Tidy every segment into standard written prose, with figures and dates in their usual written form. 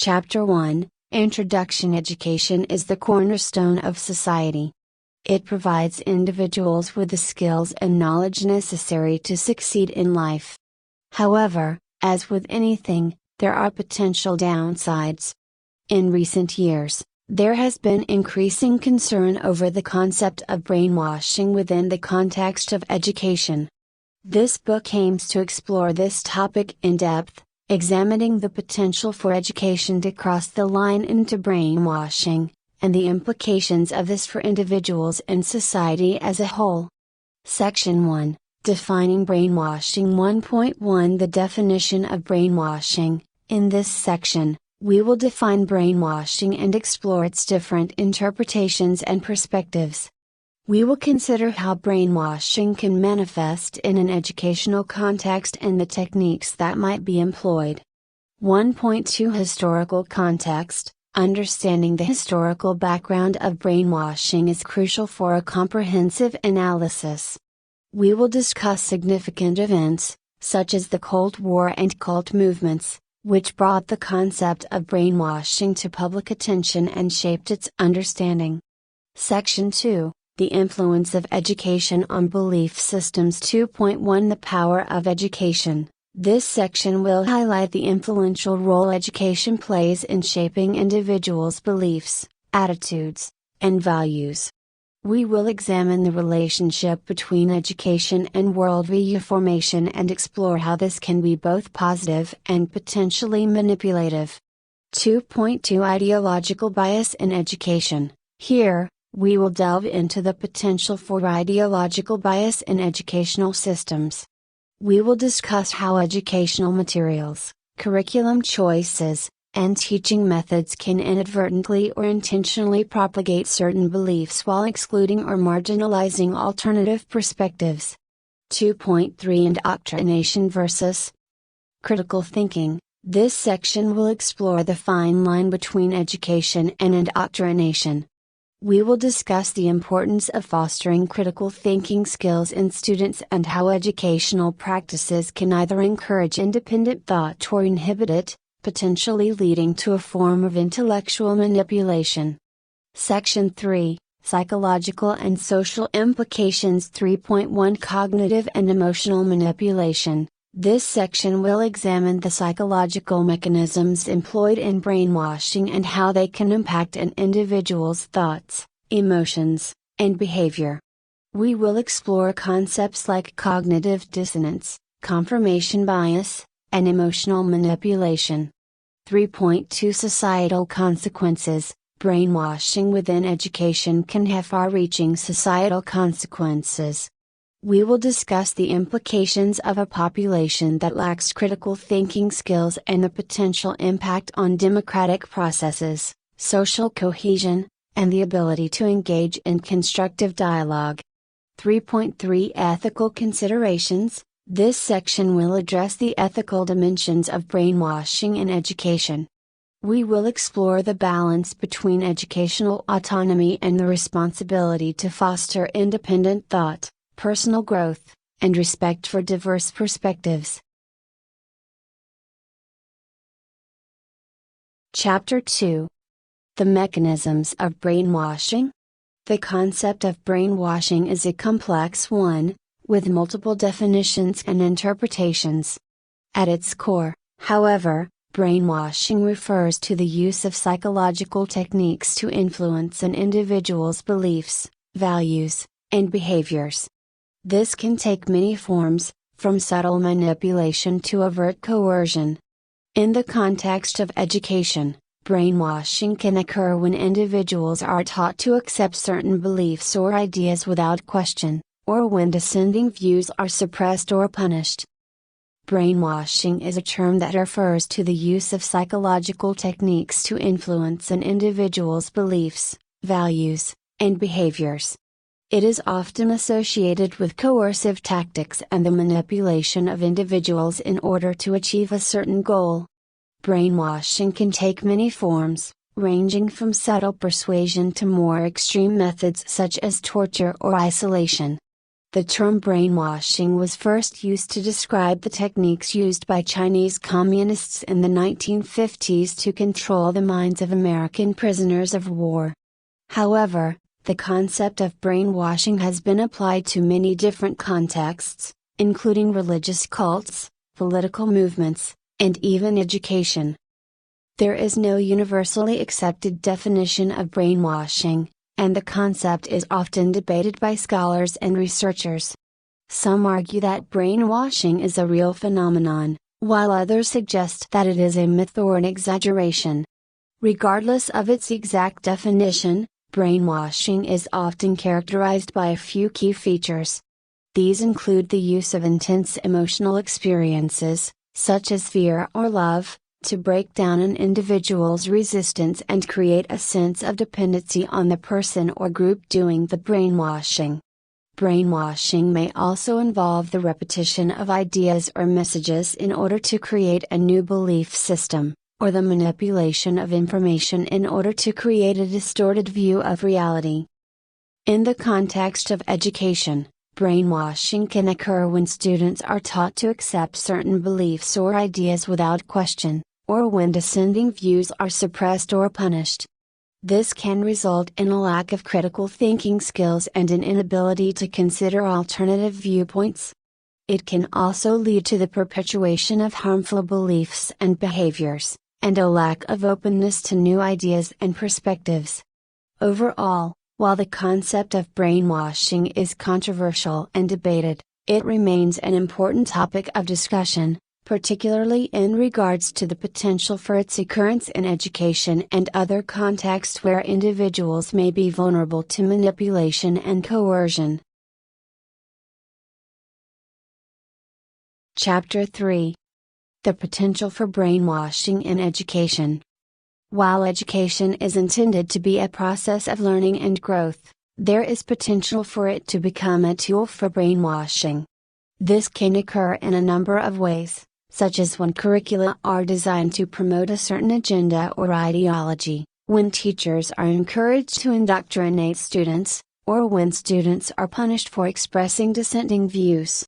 Chapter 1, Introduction. Education is the cornerstone of society. It provides individuals with the skills and knowledge necessary to succeed in life. However, as with anything, there are potential downsides. In recent years, there has been increasing concern over the concept of brainwashing within the context of education. This book aims to explore this topic in depth, examining the potential for education to cross the line into brainwashing, and the implications of this for individuals and society as a whole. Section 1, Defining Brainwashing. 1.1 The definition of brainwashing. In this section, we will define brainwashing and explore its different interpretations and perspectives. We will consider how brainwashing can manifest in an educational context and the techniques that might be employed. 1.2 Historical context. Understanding the historical background of brainwashing is crucial for a comprehensive analysis. We will discuss significant events, such as the Cold War and cult movements, which brought the concept of brainwashing to public attention and shaped its understanding. Section 2, The influence of education on belief systems. 2.1 The power of education. This section will highlight the influential role education plays in shaping individuals' beliefs, attitudes, and values. We will examine the relationship between education and worldview formation and explore how this can be both positive and potentially manipulative. 2.2 Ideological bias in education. Here, we will delve into the potential for ideological bias in educational systems. We will discuss how educational materials, curriculum choices, and teaching methods can inadvertently or intentionally propagate certain beliefs while excluding or marginalizing alternative perspectives. 2.3 Indoctrination versus critical thinking. This section will explore the fine line between education and indoctrination. We will discuss the importance of fostering critical thinking skills in students and how educational practices can either encourage independent thought or inhibit it, potentially leading to a form of intellectual manipulation. Section 3, Psychological and Social Implications. 3.1 Cognitive and Emotional Manipulation. This section will examine the psychological mechanisms employed in brainwashing and how they can impact an individual's thoughts, emotions, and behavior. We will explore concepts like cognitive dissonance, confirmation bias, and emotional manipulation. 3.2 Societal consequences. Brainwashing within education can have far-reaching societal consequences. We will discuss the implications of a population that lacks critical thinking skills and the potential impact on democratic processes, social cohesion, and the ability to engage in constructive dialogue. 3.3 Ethical considerations. This section will address the ethical dimensions of brainwashing in education. We will explore the balance between educational autonomy and the responsibility to foster independent thought, personal growth, and respect for diverse perspectives. Chapter 2. The mechanisms of brainwashing. The concept of brainwashing is a complex one, with multiple definitions and interpretations. At its core, however, brainwashing refers to the use of psychological techniques to influence an individual's beliefs, values, and behaviors. This can take many forms, from subtle manipulation to overt coercion. In the context of education, brainwashing can occur when individuals are taught to accept certain beliefs or ideas without question, or when dissenting views are suppressed or punished. Brainwashing is a term that refers to the use of psychological techniques to influence an individual's beliefs, values, and behaviors. It is often associated with coercive tactics and the manipulation of individuals in order to achieve a certain goal. Brainwashing can take many forms, ranging from subtle persuasion to more extreme methods such as torture or isolation. The term brainwashing was first used to describe the techniques used by Chinese communists in the 1950s to control the minds of American prisoners of war. However, the concept of brainwashing has been applied to many different contexts, including religious cults, political movements, and even education. There is no universally accepted definition of brainwashing, and the concept is often debated by scholars and researchers. Some argue that brainwashing is a real phenomenon, while others suggest that it is a myth or an exaggeration. Regardless of its exact definition, brainwashing is often characterized by a few key features. These include the use of intense emotional experiences, such as fear or love, to break down an individual's resistance and create a sense of dependency on the person or group doing the brainwashing. Brainwashing may also involve the repetition of ideas or messages in order to create a new belief system, or the manipulation of information in order to create a distorted view of reality. In the context of education, brainwashing can occur when students are taught to accept certain beliefs or ideas without question, or when dissenting views are suppressed or punished. This can result in a lack of critical thinking skills and an inability to consider alternative viewpoints. It can also lead to the perpetuation of harmful beliefs and behaviors, and a lack of openness to new ideas and perspectives. Overall, while the concept of brainwashing is controversial and debated, it remains an important topic of discussion, particularly in regards to the potential for its occurrence in education and other contexts where individuals may be vulnerable to manipulation and coercion. Chapter 3. The potential for brainwashing in education. While education is intended to be a process of learning and growth, there is potential for it to become a tool for brainwashing. This can occur in a number of ways, such as when curricula are designed to promote a certain agenda or ideology, when teachers are encouraged to indoctrinate students, or when students are punished for expressing dissenting views.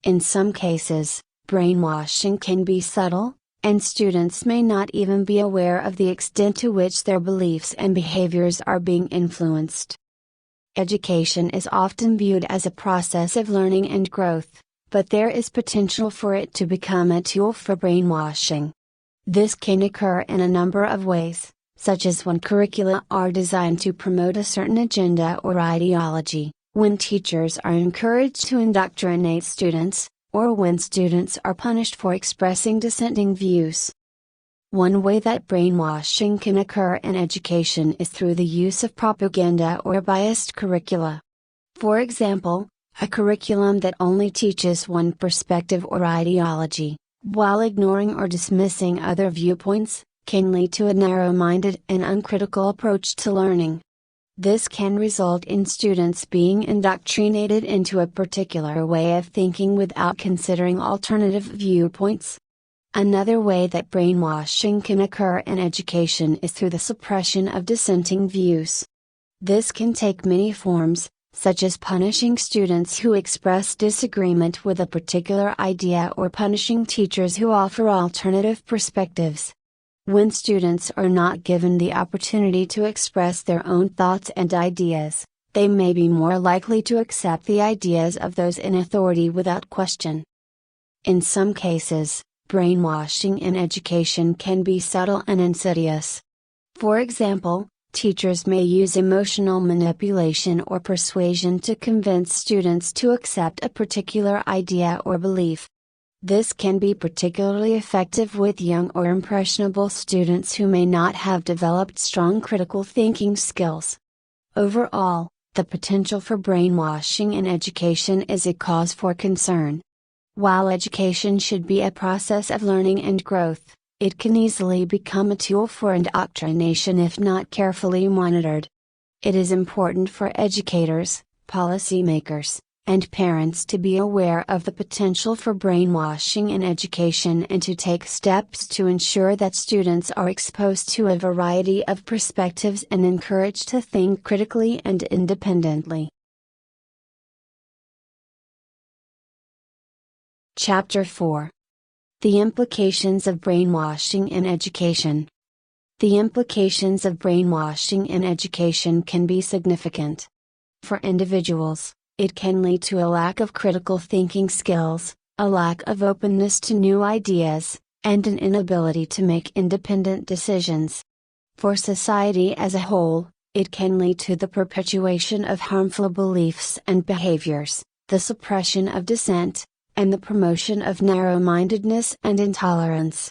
In some cases, brainwashing can be subtle, and students may not even be aware of the extent to which their beliefs and behaviors are being influenced. Education is often viewed as a process of learning and growth, but there is potential for it to become a tool for brainwashing. This can occur in a number of ways, such as when curricula are designed to promote a certain agenda or ideology, when teachers are encouraged to indoctrinate students, or when students are punished for expressing dissenting views. One way that brainwashing can occur in education is through the use of propaganda or biased curricula. For example, a curriculum that only teaches one perspective or ideology, while ignoring or dismissing other viewpoints, can lead to a narrow-minded and uncritical approach to learning. This can result in students being indoctrinated into a particular way of thinking without considering alternative viewpoints. Another way that brainwashing can occur in education is through the suppression of dissenting views. This can take many forms, such as punishing students who express disagreement with a particular idea or punishing teachers who offer alternative perspectives. When students are not given the opportunity to express their own thoughts and ideas, they may be more likely to accept the ideas of those in authority without question. In some cases, brainwashing in education can be subtle and insidious. For example, teachers may use emotional manipulation or persuasion to convince students to accept a particular idea or belief. This can be particularly effective with young or impressionable students who may not have developed strong critical thinking skills. Overall, the potential for brainwashing in education is a cause for concern. While education should be a process of learning and growth, it can easily become a tool for indoctrination if not carefully monitored. It is important for educators, policymakers, and parents to be aware of the potential for brainwashing in education and to take steps to ensure that students are exposed to a variety of perspectives and encouraged to think critically and independently. Chapter 4. The implications of brainwashing in education. The implications of brainwashing in education can be significant. For individuals, it can lead to a lack of critical thinking skills, a lack of openness to new ideas, and an inability to make independent decisions. For society as a whole, it can lead to the perpetuation of harmful beliefs and behaviors, the suppression of dissent, and the promotion of narrow-mindedness and intolerance.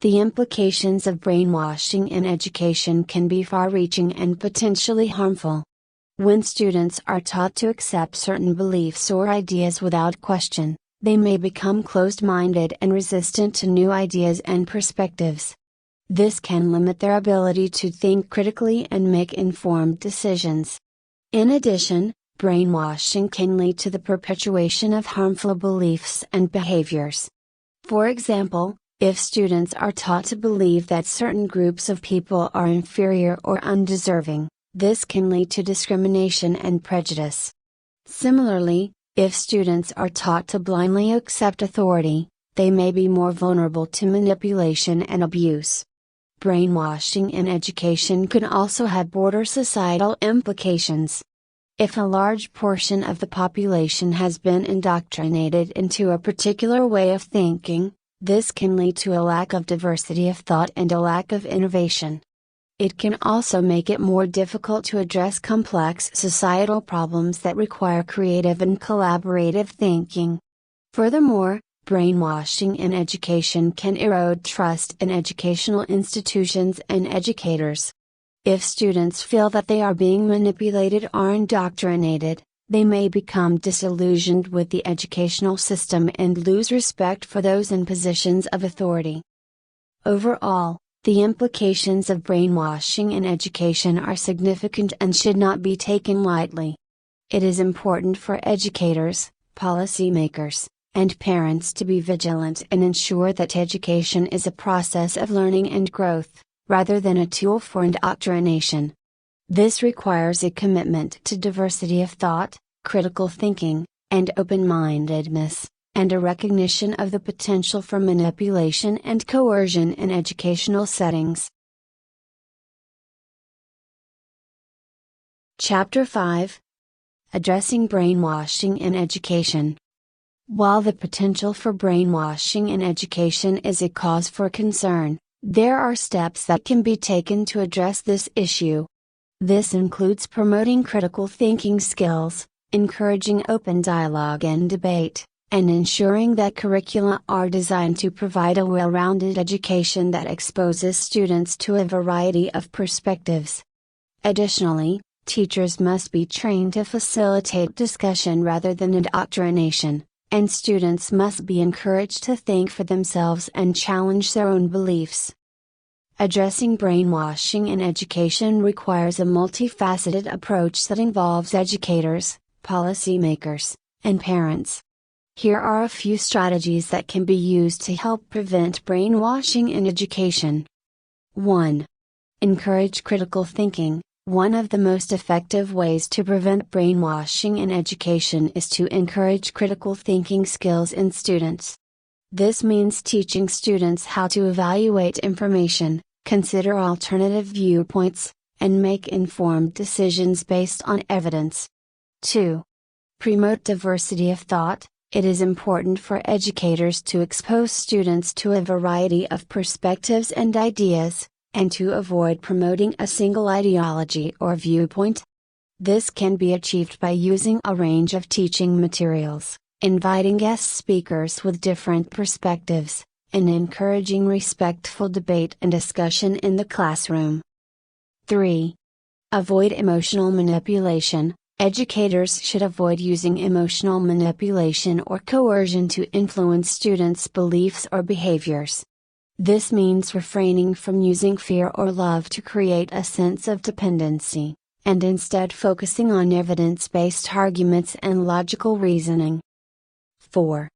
The implications of brainwashing in education can be far-reaching and potentially harmful. When students are taught to accept certain beliefs or ideas without question, they may become closed-minded and resistant to new ideas and perspectives. This can limit their ability to think critically and make informed decisions. In addition, brainwashing can lead to the perpetuation of harmful beliefs and behaviors. For example, if students are taught to believe that certain groups of people are inferior or undeserving, this can lead to discrimination and prejudice. Similarly, if students are taught to blindly accept authority, they may be more vulnerable to manipulation and abuse. Brainwashing in education can also have broader societal implications. If a large portion of the population has been indoctrinated into a particular way of thinking, this can lead to a lack of diversity of thought and a lack of innovation. It can also make it more difficult to address complex societal problems that require creative and collaborative thinking. Furthermore, brainwashing in education can erode trust in educational institutions and educators. If students feel that they are being manipulated or indoctrinated, they may become disillusioned with the educational system and lose respect for those in positions of authority. Overall, the implications of brainwashing in education are significant and should not be taken lightly. It is important for educators, policymakers, and parents to be vigilant and ensure that education is a process of learning and growth, rather than a tool for indoctrination. This requires a commitment to diversity of thought, critical thinking, and open-mindedness, and a recognition of the potential for manipulation and coercion in educational settings. Chapter 5. Addressing brainwashing in education. While the potential for brainwashing in education is a cause for concern, there are steps that can be taken to address this issue. This includes promoting critical thinking skills, encouraging open dialogue and debate, and ensuring that curricula are designed to provide a well-rounded education that exposes students to a variety of perspectives. Additionally, teachers must be trained to facilitate discussion rather than indoctrination, and students must be encouraged to think for themselves and challenge their own beliefs. Addressing brainwashing in education requires a multifaceted approach that involves educators, policymakers, and parents. Here are a few strategies that can be used to help prevent brainwashing in education. 1. Encourage critical thinking. One of the most effective ways to prevent brainwashing in education is to encourage critical thinking skills in students. This means teaching students how to evaluate information, consider alternative viewpoints, and make informed decisions based on evidence. 2. Promote diversity of thought. It is important for educators to expose students to a variety of perspectives and ideas, and to avoid promoting a single ideology or viewpoint. This can be achieved by using a range of teaching materials, inviting guest speakers with different perspectives, and encouraging respectful debate and discussion in the classroom. 3. Avoid emotional manipulation. Educators should avoid using emotional manipulation or coercion to influence students' beliefs or behaviors. This means refraining from using fear or love to create a sense of dependency, and instead focusing on evidence-based arguments and logical reasoning. 4.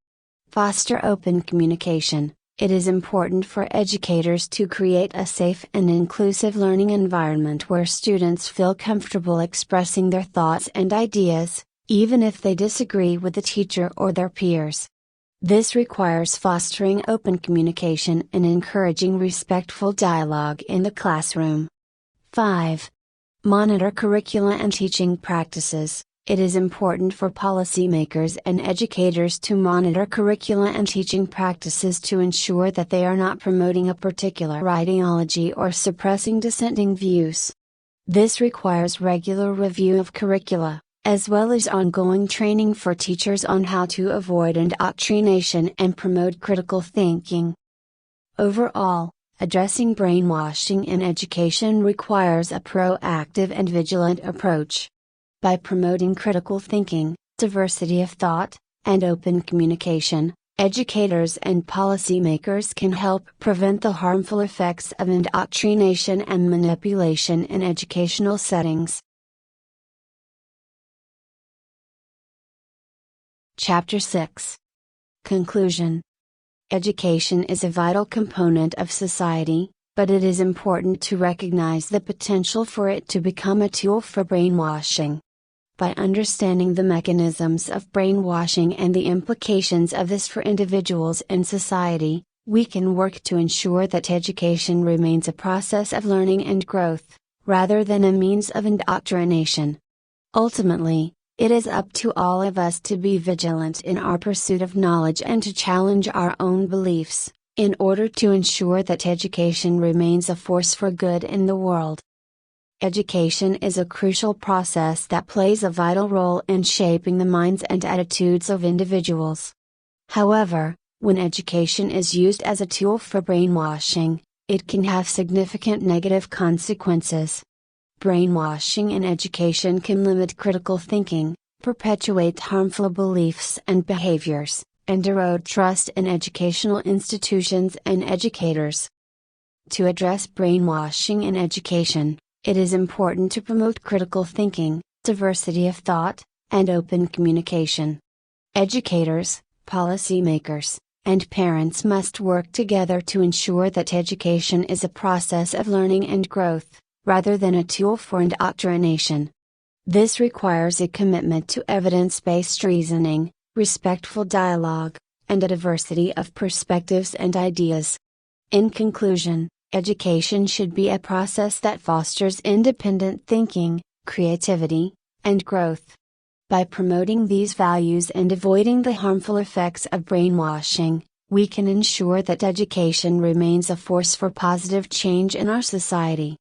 Foster open communication. It is important for educators to create a safe and inclusive learning environment where students feel comfortable expressing their thoughts and ideas, even if they disagree with the teacher or their peers. This requires fostering open communication and encouraging respectful dialogue in the classroom. 5. Monitor curricula and teaching practices. It is important for policymakers and educators to monitor curricula and teaching practices to ensure that they are not promoting a particular ideology or suppressing dissenting views. This requires regular review of curricula, as well as ongoing training for teachers on how to avoid indoctrination and promote critical thinking. Overall, addressing brainwashing in education requires a proactive and vigilant approach. By promoting critical thinking, diversity of thought, and open communication, educators and policymakers can help prevent the harmful effects of indoctrination and manipulation in educational settings. Chapter 6. Conclusion. Education is a vital component of society, but it is important to recognize the potential for it to become a tool for brainwashing. By understanding the mechanisms of brainwashing and the implications of this for individuals and society, we can work to ensure that education remains a process of learning and growth, rather than a means of indoctrination. Ultimately, it is up to all of us to be vigilant in our pursuit of knowledge and to challenge our own beliefs, in order to ensure that education remains a force for good in the world. Education is a crucial process that plays a vital role in shaping the minds and attitudes of individuals. However, when education is used as a tool for brainwashing, it can have significant negative consequences. Brainwashing in education can limit critical thinking, perpetuate harmful beliefs and behaviors, and erode trust in educational institutions and educators. To address brainwashing in education, it is important to promote critical thinking, diversity of thought, and open communication. Educators, policymakers, and parents must work together to ensure that education is a process of learning and growth, rather than a tool for indoctrination. This requires a commitment to evidence-based reasoning, respectful dialogue, and a diversity of perspectives and ideas. In conclusion, education should be a process that fosters independent thinking, creativity, and growth. By promoting these values and avoiding the harmful effects of brainwashing, we can ensure that education remains a force for positive change in our society.